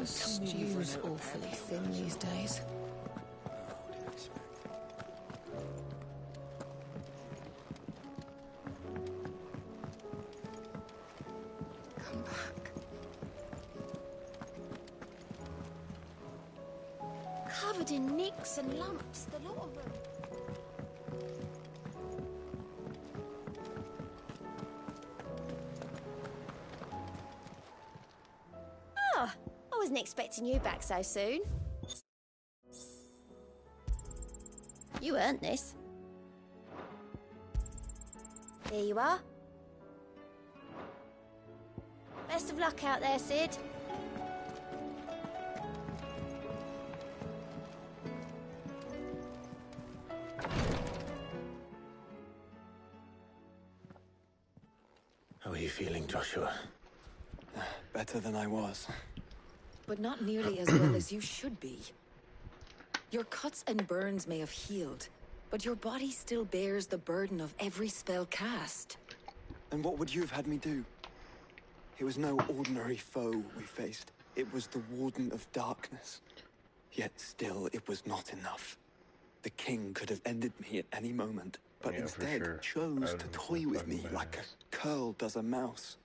Stew's awfully thin these days. Come back. Covered in nicks and lumps, the lot of them. Oh, I wasn't expecting you back so soon. You earned this. Here you are. Best of luck out there, Sid. How are you feeling, Joshua? Better than I was. But not nearly as well as you should be. Your cuts and burns may have healed, but your body still bears the burden of every spell cast. And what would you have had me do? It was no ordinary foe we faced. It was the Warden of Darkness. Yet still, it was not enough. The king could have ended me at any moment, but instead chose to toy with me like a curl does a mouse.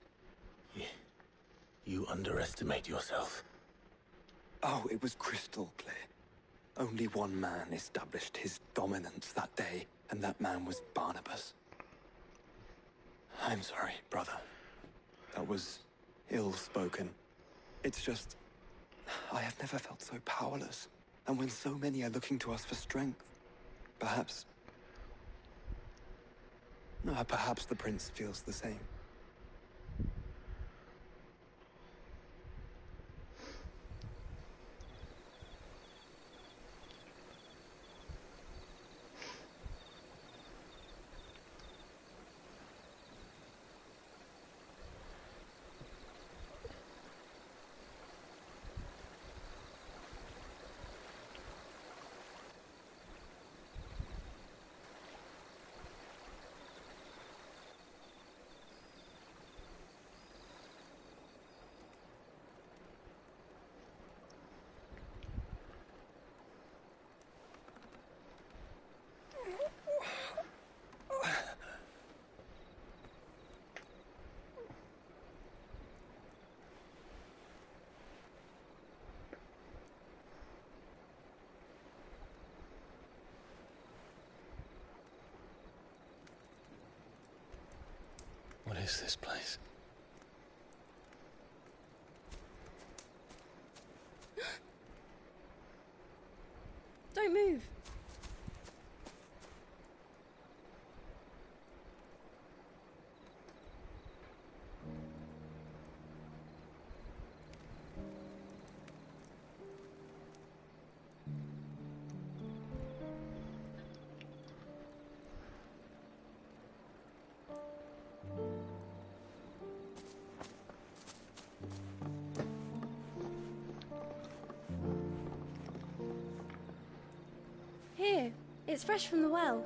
You underestimate yourself. Oh, it was crystal clear. Only one man established his dominance that day, and that man was Barnabas. I'm sorry, brother. That was ill-spoken. It's just, I have never felt so powerless. And when so many are looking to us for strength, perhaps the prince feels the same. What is this place? Don't move. Here, it's fresh from the well.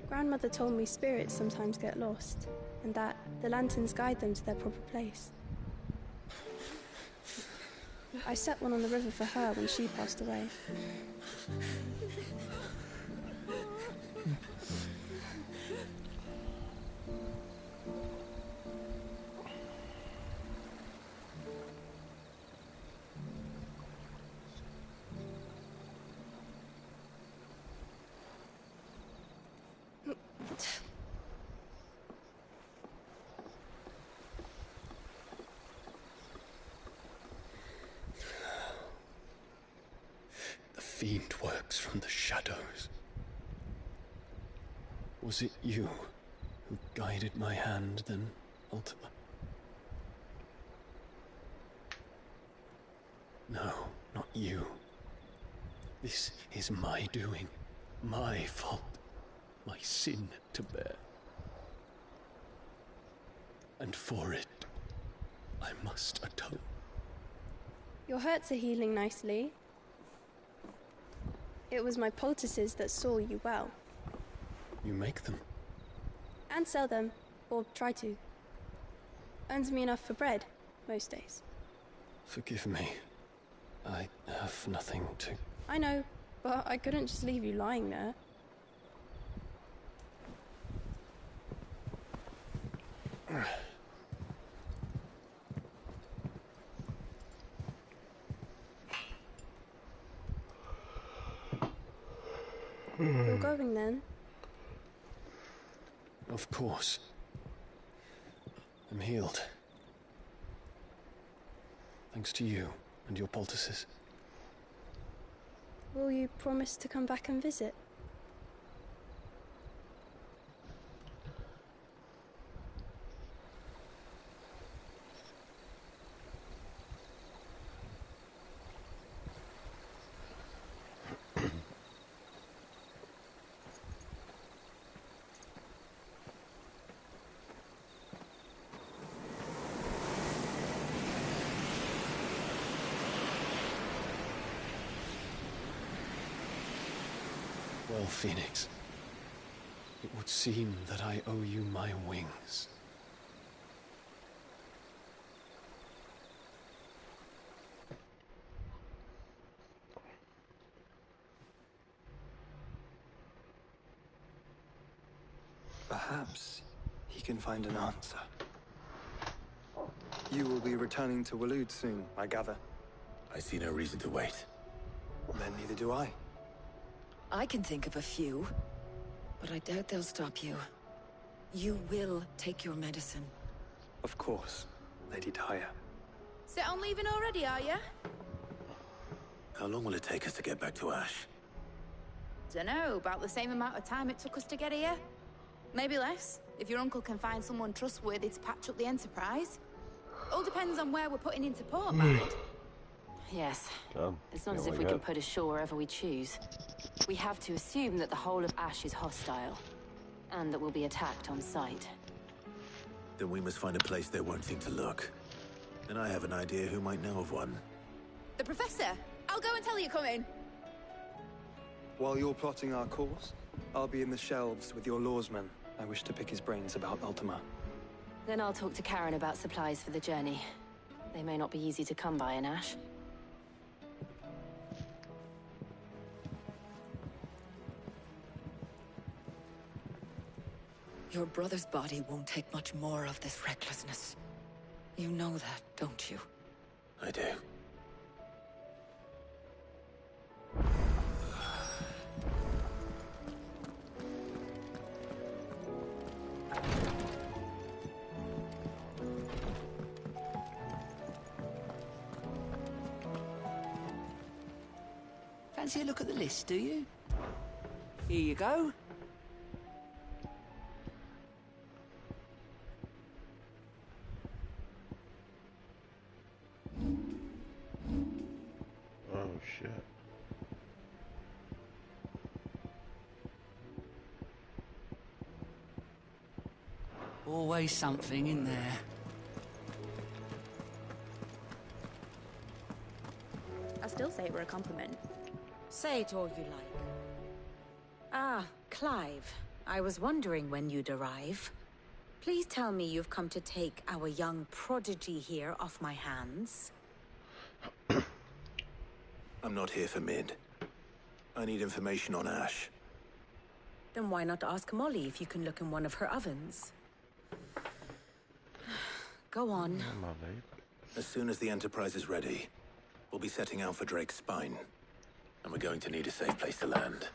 Grandmother told me spirits sometimes get lost, and that the lanterns guide them to their proper place. I set one on the river for her when she passed away. The fiend works from the shadows. Was it you who guided my hand, then ultimately? No, not you. This is my doing, my fault, my sin to bear. And for it, I must atone. Your hurts are healing nicely. It was my poultices that saw you well. You make them? And sell them, or try to. Earns me enough for bread, most days. Forgive me. I have nothing to... I know, but I couldn't just leave you lying there. You're going then? Of course. I'm healed. Thanks to you and your poultices. Will you promise to come back and visit? Well, Phoenix, it would seem that I owe you my wings. Perhaps he can find an answer. You will be returning to Waloed soon, I gather. I see no reason to wait. Then neither do I. I can think of a few, but I doubt they'll stop you. You will take your medicine. Of course, Lady Daya. Set on leaving already, are ya? How long will it take us to get back to Ash? Dunno, about the same amount of time it took us to get here. Maybe less, if your uncle can find someone trustworthy to patch up the Enterprise. All depends on where we're putting into port, mind. Yes. It's not as if we can put ashore wherever we choose. We have to assume that the whole of Ash is hostile, and that we'll be attacked on sight. Then we must find a place they won't think to look. And I have an idea who might know of one. The Professor! I'll go and tell you come in. While you're plotting our course, I'll be in the shelves with your lawsman. I wish to pick his brains about Ultima. Then I'll talk to Karen about supplies for the journey. They may not be easy to come by in Ash. Your brother's body won't take much more of this recklessness. You know that, don't you? I do. Fancy a look at the list, do you? Here you go. Oh, shit. Always something in there. I still say it were a compliment. Say it all you like. Ah, Clive. I was wondering when you'd arrive. Please tell me you've come to take our young prodigy here off my hands. I'm not here for Mid. I need information on Ash. Then why not ask Molly if you can look in one of her ovens? Go on. Come on, babe. As soon as the Enterprise is ready, we'll be setting out for Drake's Spine. And we're going to need a safe place to land.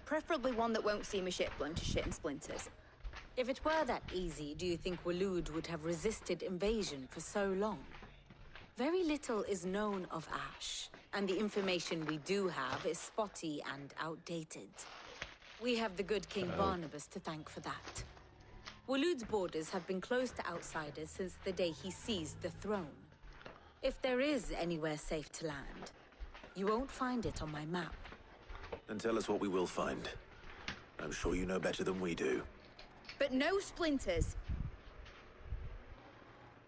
Preferably one that won't see my ship blown to shit and splinters. If it were that easy, do you think Waloed would have resisted invasion for so long? Very little is known of Ash, and the information we do have is spotty and outdated. We have the good King Barnabas to thank for that. Waloed's borders have been closed to outsiders since the day he seized the throne. If there is anywhere safe to land, you won't find it on my map. And tell us what we will find. I'm sure you know better than we do. But no splinters.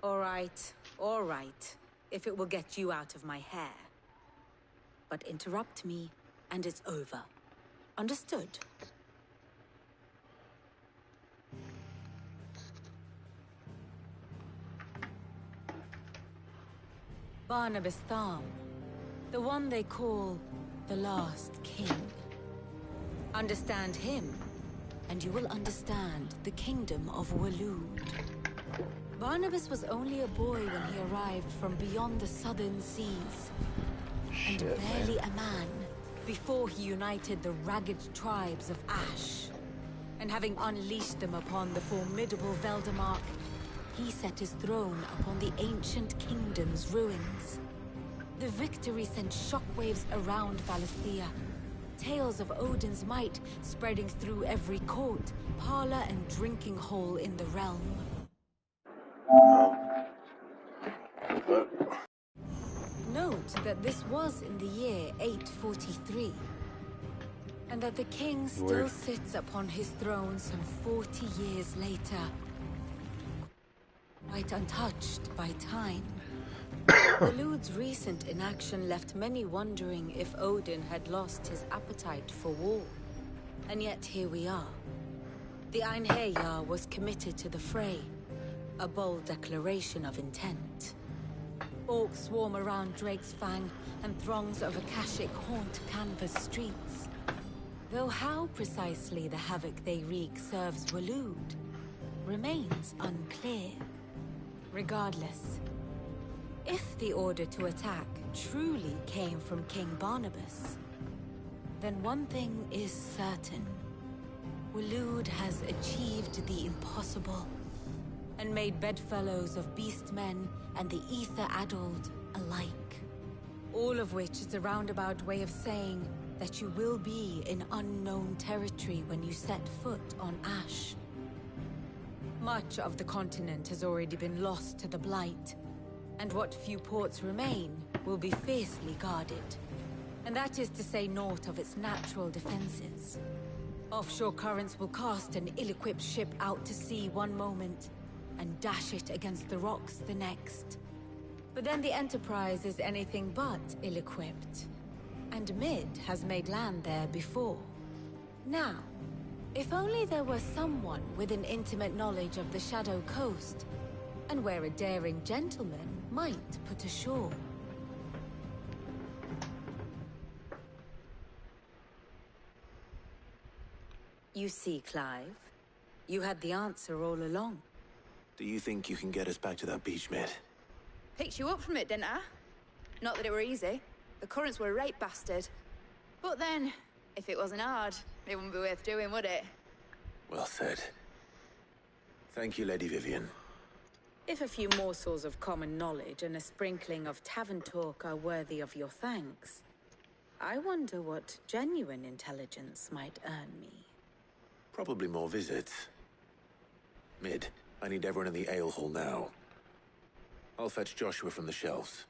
All right. If it will get you out of my hair. But interrupt me, and it's over. Understood? Barnabas Tharm. The one they call the Last King. Understand him, and you will understand the kingdom of Waloed. Barnabas was only a boy when he arrived from beyond the southern seas. And barely a man before he united the ragged tribes of Ash. And having unleashed them upon the formidable Veldamark, he set his throne upon the ancient kingdom's ruins. The victory sent shockwaves around Valisthea. Tales of Odin's might spreading through every court, parlor, and drinking hole in the realm. Note that this was in the year 843, and that the king still sits upon his throne some 40 years later, quite untouched by time. Waloed's recent inaction left many wondering if Odin had lost his appetite for war. And yet here we are. The Einherjar was committed to the fray, a bold declaration of intent. Orcs swarm around Drake's Fang, and throngs of Akashic haunt canvas streets. Though how precisely the havoc they wreak serves Waloed remains unclear. Regardless, if the order to attack truly came from King Barnabas, then one thing is certain. Waloed has achieved the impossible, and made bedfellows of beastmen and the ether-addled alike. All of which is a roundabout way of saying that you will be in unknown territory when you set foot on Ash. Much of the continent has already been lost to the Blight, and what few ports remain will be fiercely guarded. And that is to say naught of its natural defenses. Offshore currents will cast an ill-equipped ship out to sea one moment, and dash it against the rocks the next. But then the Enterprise is anything but ill-equipped. And Mid has made land there before. Now, if only there were someone with an intimate knowledge of the Shadow Coast, and where a daring gentleman might put ashore. You see, Clive, you had the answer all along. Do you think you can get us back to that beach, Mid? Picked you up from it, didn't I? Not that it were easy. The currents were a right bastard. But then, if it wasn't hard, it wouldn't be worth doing, would it? Well said. Thank you, Lady Vivian. If a few morsels of common knowledge and a sprinkling of tavern talk are worthy of your thanks, I wonder what genuine intelligence might earn me. Probably more visits. Mid, I need everyone in the ale hall now. I'll fetch Joshua from the shelves.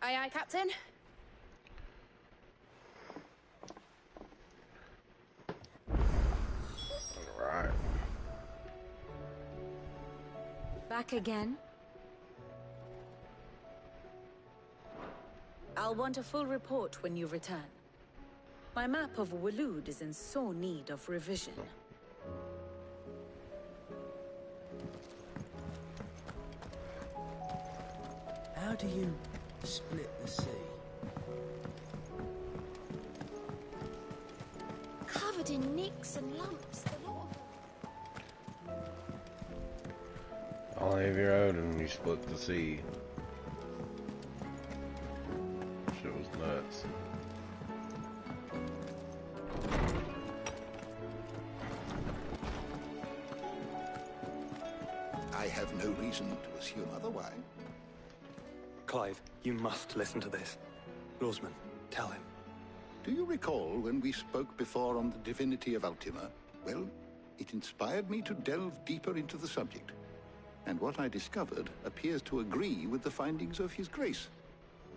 Aye, aye, Captain. Alright. Back again? I'll want a full report when you return. My map of Waloed is in sore need of revision. How do you split the sea? Covered in nicks and lumps, the lot of I'll have your own and you split the sea. Shit was nuts. I have no reason to assume otherwise. Clive, you must listen to this. Lawsman, tell him. Do you recall when we spoke before on the divinity of Ultima? Well, it inspired me to delve deeper into the subject. and what I discovered appears to agree with the findings of His Grace.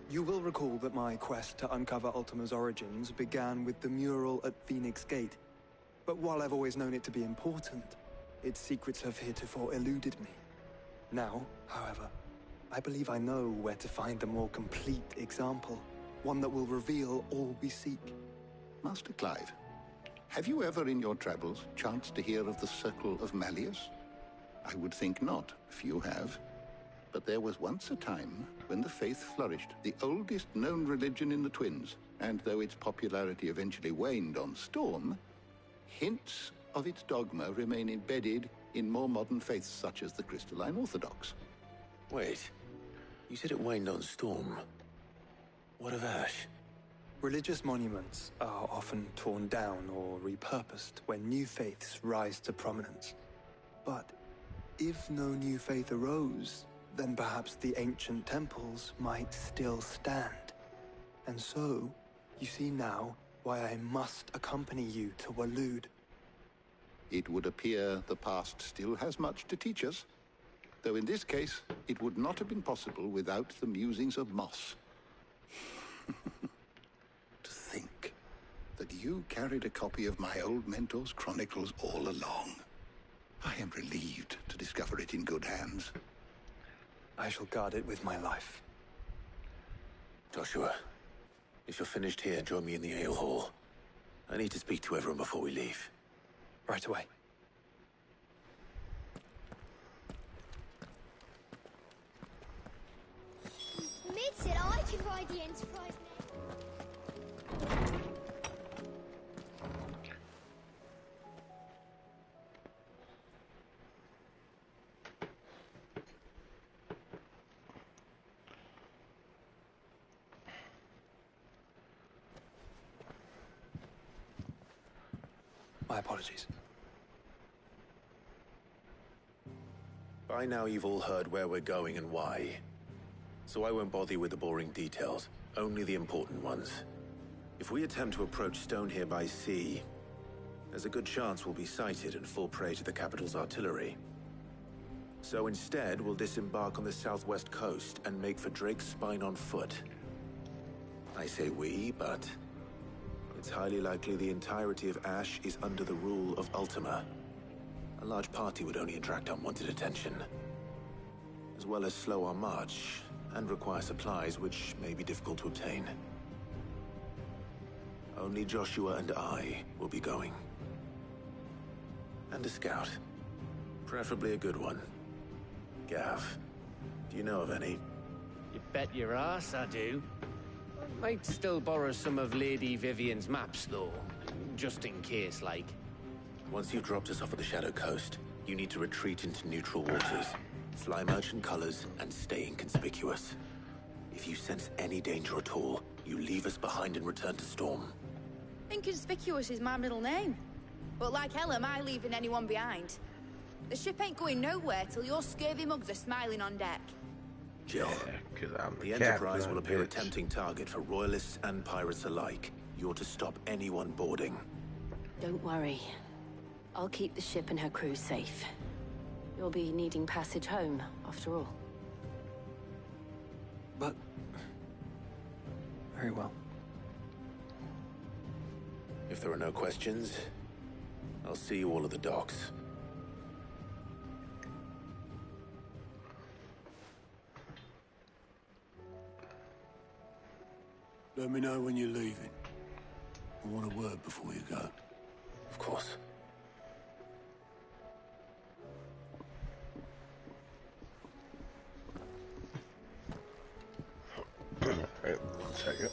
You will recall that my quest to uncover Ultima's origins began with the mural at Phoenix Gate. But while I've always known it to be important, its secrets have heretofore eluded me. Now, however, I believe I know where to find the more complete example, one that will reveal all we seek. Master Clive, have you ever in your travels chanced to hear of the Circle of Malleus? I would think not, if you have. But there was once a time when the faith flourished, the oldest known religion in the Twins, and though its popularity eventually waned on Storm, hints of its dogma remain embedded in more modern faiths such as the Crystalline Orthodox. Wait, you said it waned on Storm. What of Ash? Religious monuments are often torn down or repurposed when new faiths rise to prominence. But if no new faith arose, then perhaps the ancient temples might still stand. And so, you see now why I must accompany you to Waloed. It would appear the past still has much to teach us, though in this case, it would not have been possible without the musings of Moss. To think that you carried a copy of my old mentor's chronicles all along. I am relieved to discover it in good hands. I shall guard it with my life. Joshua, if you're finished here, join me in the ale hall. I need to speak to everyone before we leave. Right away. Mid said I could ride the Enterprise now. My apologies. By now you've all heard where we're going and why. So I won't bother you with the boring details, only the important ones. If we attempt to approach Stone here by sea, there's a good chance we'll be sighted and fall prey to the capital's artillery. So instead, we'll disembark on the southwest coast and make for Drake's Spine on foot. I say we, but it's highly likely the entirety of Ash is under the rule of Ultima. A large party would only attract unwanted attention, as well as slow our march and require supplies which may be difficult to obtain. Only Joshua and I will be going. And a scout. Preferably a good one. Gav, do you know of any? You bet your ass I do. Might still borrow some of Lady Vivian's maps, though. Just in case, like. Once you've dropped us off at the Shadow Coast, you need to retreat into neutral waters, fly merchant colors, and stay inconspicuous. If you sense any danger at all, you leave us behind and return to Storm. Inconspicuous is my middle name. But like hell am I leaving anyone behind. The ship ain't going nowhere till your scurvy mugs are smiling on deck. Jill, Yeah, 'cause I'm the Enterprise will appear a tempting target for royalists and pirates alike. You're to stop anyone boarding. Don't worry. I'll keep the ship and her crew safe. You'll be needing passage home, after all. But... very well. If there are no questions, I'll see you all at the docks. Let me know when you're leaving. I want a word before you go. Of course. Alright, 1 second.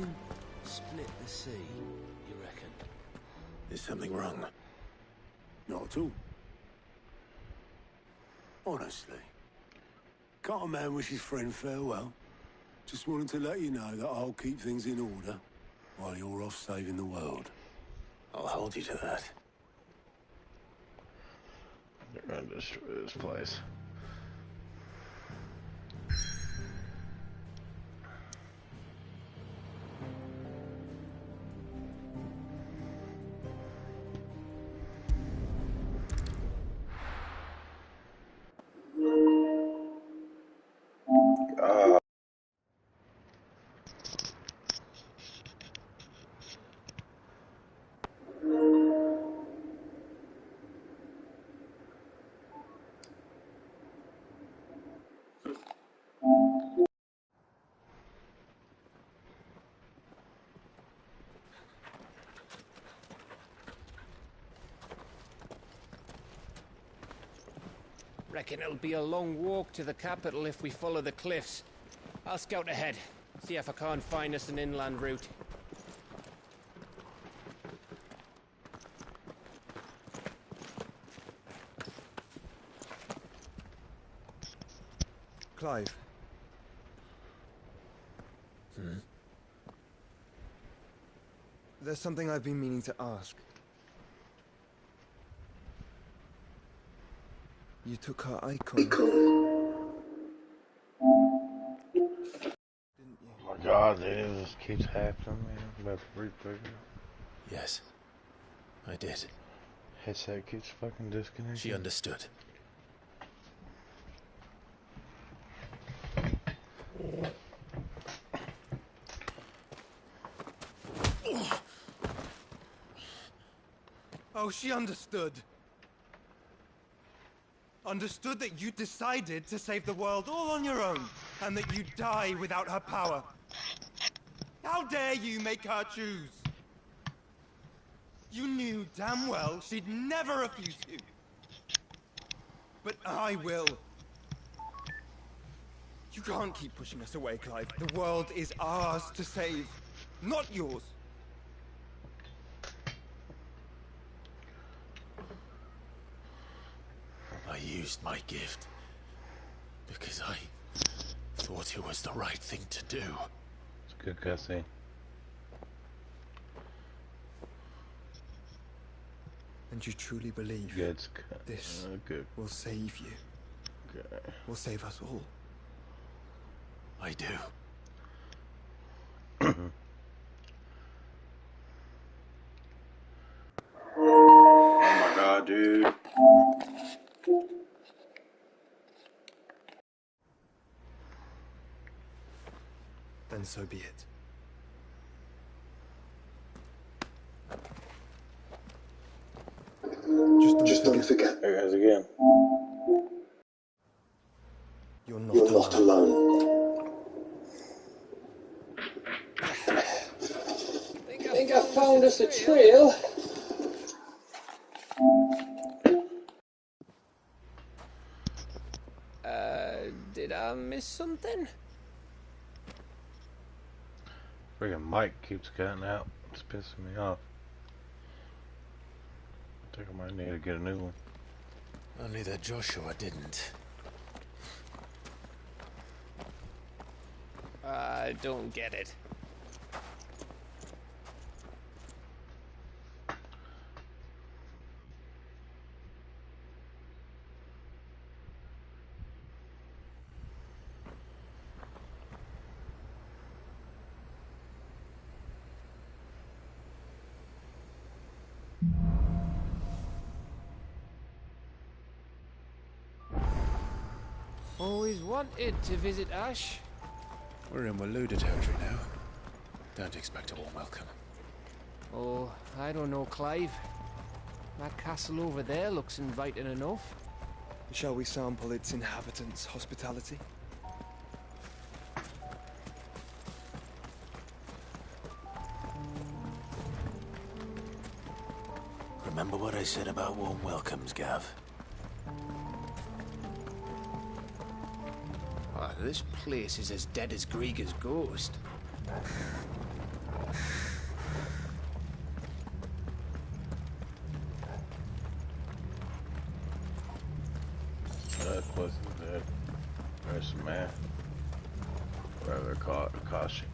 can split the sea, you reckon? Is something wrong? Not at all. Honestly. Can't a man wish his friend farewell? Just wanted to let you know that I'll keep things in order while you're off saving the world. I'll hold you to that. They're gonna destroy this place. Reckon it'll be a long walk to the capital if we follow the cliffs. I'll scout ahead, see if I can't find us an inland route. Clive. There's something I've been meaning to ask. You took her icon. Oh my god, dude, this keeps happening, man. I'm about to reboot. Yes, I did. Headset keeps fucking disconnecting. She understood. Oh, she understood. Understood that you decided to save the world all on your own, and that you'd die without her power. How dare you make her choose? You knew damn well she'd never refuse you. But I will. You can't keep pushing us away, Clive. The world is ours to save, not yours. I used my gift because I thought it was the right thing to do. It's a good cutscene. And you truly believe this will save you? Will save us all? I do. Oh my god, dude. Then so be it. Just don't forget. There it goes again. You're not alone. I think I found us a trail. Did I miss something? Friggin' mic keeps cutting out. It's pissing me off. I think I might need to get a new one. Only that Joshua didn't. I don't get it. Always wanted to visit Ash. We're in Waluda territory now. Don't expect a warm welcome. Oh, I don't know, Clive. That castle over there looks inviting enough. Shall we sample its inhabitants' hospitality? Remember what I said about warm welcomes, Gav? Oh, this place is as dead as Grieger's ghost. There's some man. Whatever they're called, Akashic.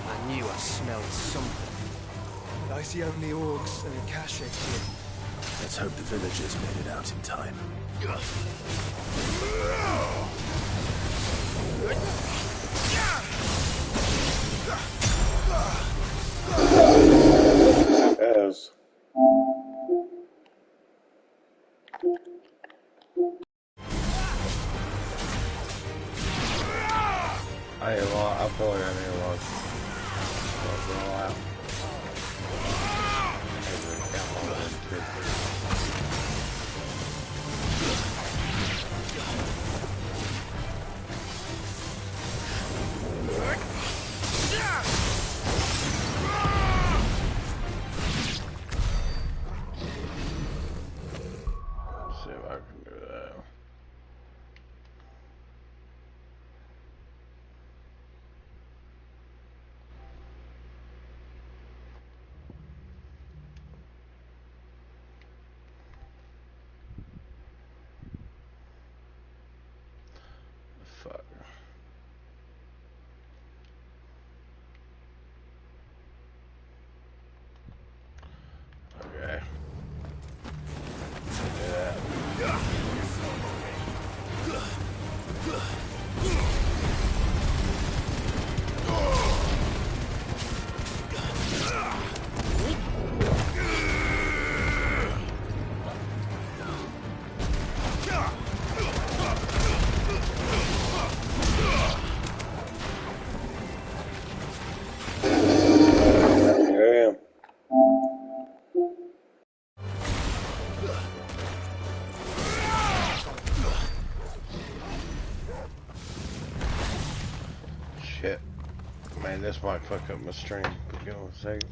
I knew I smelled something. But I see only orcs and Akashic here. Let's hope the villagers made it out in time. Yes. I ain't long. I feel like I ain't long. For a while. Let's see if I can do that. Fuck. Okay. Shit. Man, this might fuck up my stream. Give me a second.